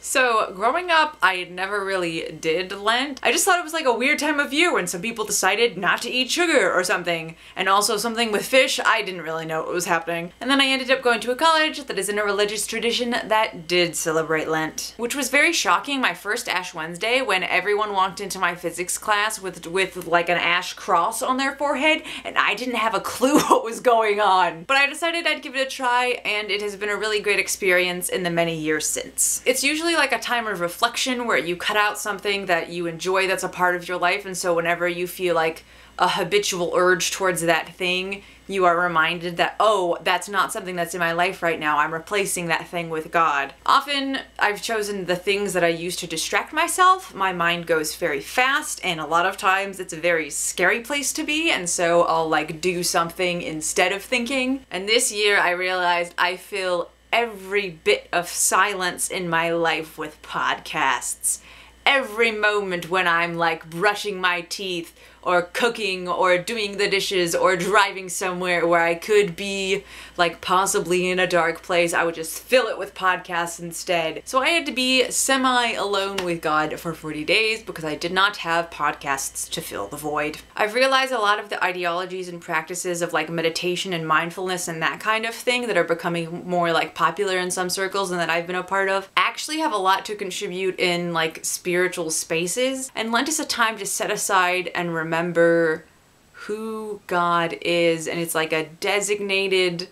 So growing up, I never really did Lent. I just thought it was like a weird time of year when some people decided not to eat sugar or something. And also something with fish, I didn't really know what was happening. And then I ended up going to a college that is in a religious tradition that did celebrate Lent. Which was very shocking my first Ash Wednesday when everyone walked into my physics class with like an ash cross on their forehead and I didn't have a clue what was going on. But I decided I'd give it a try and it has been a really great experience in the many years since. It's usually like a time of reflection where you cut out something that you enjoy that's a part of your life, and so whenever you feel like a habitual urge towards that thing, you are reminded that, oh, that's not something that's in my life right now, I'm replacing that thing with God. Often I've chosen the things that I use to distract myself. My mind goes very fast and a lot of times it's a very scary place to be, and so I'll like do something instead of thinking. And this year I realized I fill every bit of silence in my life with podcasts. Every moment when I'm like brushing my teeth or cooking or doing the dishes or driving somewhere where I could be like possibly in a dark place, I would just fill it with podcasts instead. So I had to be semi-alone with God for 40 days because I did not have podcasts to fill the void. I've realized a lot of the ideologies and practices of like meditation and mindfulness and that kind of thing that are becoming more like popular in some circles and that I've been a part of actually have a lot to contribute in like spiritual spaces. And Lent is a time to set aside and remember who God is, and it's like a designated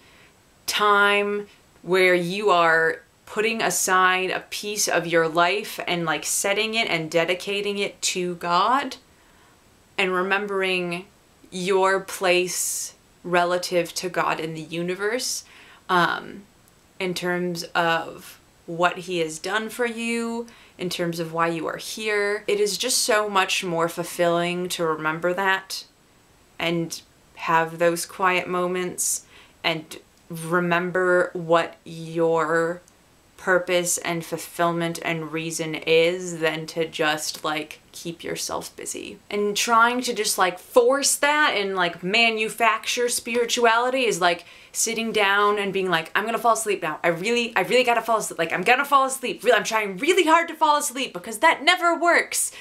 time where you are putting aside a piece of your life and like setting it and dedicating it to God and remembering your place relative to God in the universe, in terms of what He has done for you, in terms of why you are here. It is just so much more fulfilling to remember that and have those quiet moments and remember what your purpose and fulfillment and reason is than to just like keep yourself busy. And trying to just like force that and like manufacture spirituality is like sitting down and being like, I'm gonna fall asleep now. I really gotta fall asleep. Like I'm gonna fall asleep. I'm trying really hard to fall asleep because that never works.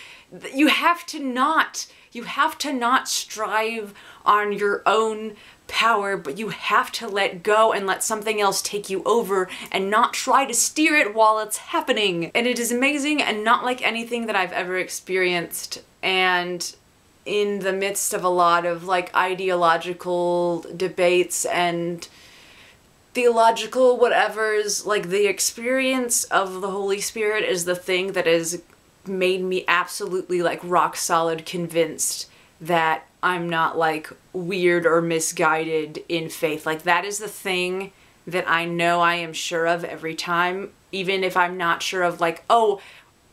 You have to not strive on your own power, but you have to let go and let something else take you over and not try to steer it while it's happening. And it is amazing and not like anything that I've ever experienced. And in the midst of a lot of like ideological debates and theological whatevers, like the experience of the Holy Spirit is the thing that has made me absolutely like rock solid convinced that I'm not like weird or misguided in faith. Like that is the thing that I know I am sure of every time, even if I'm not sure of like, oh,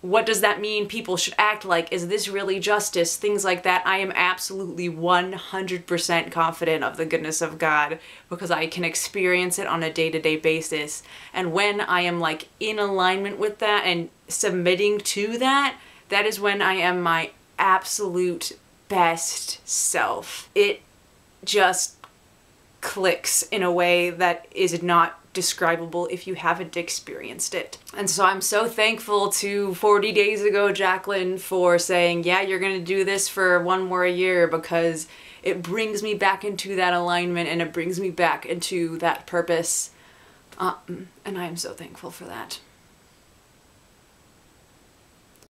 what does that mean people should act like? Is this really justice? Things like that. I am absolutely 100% confident of the goodness of God because I can experience it on a day-to-day basis. And when I am like in alignment with that and submitting to that, that is when I am my absolute best self. It just clicks in a way that is not describable if you haven't experienced it. And so I'm so thankful to 40 days ago Jacqueline for saying, yeah, you're gonna do this for one more year, because it brings me back into that alignment and it brings me back into that purpose. And I am so thankful for that.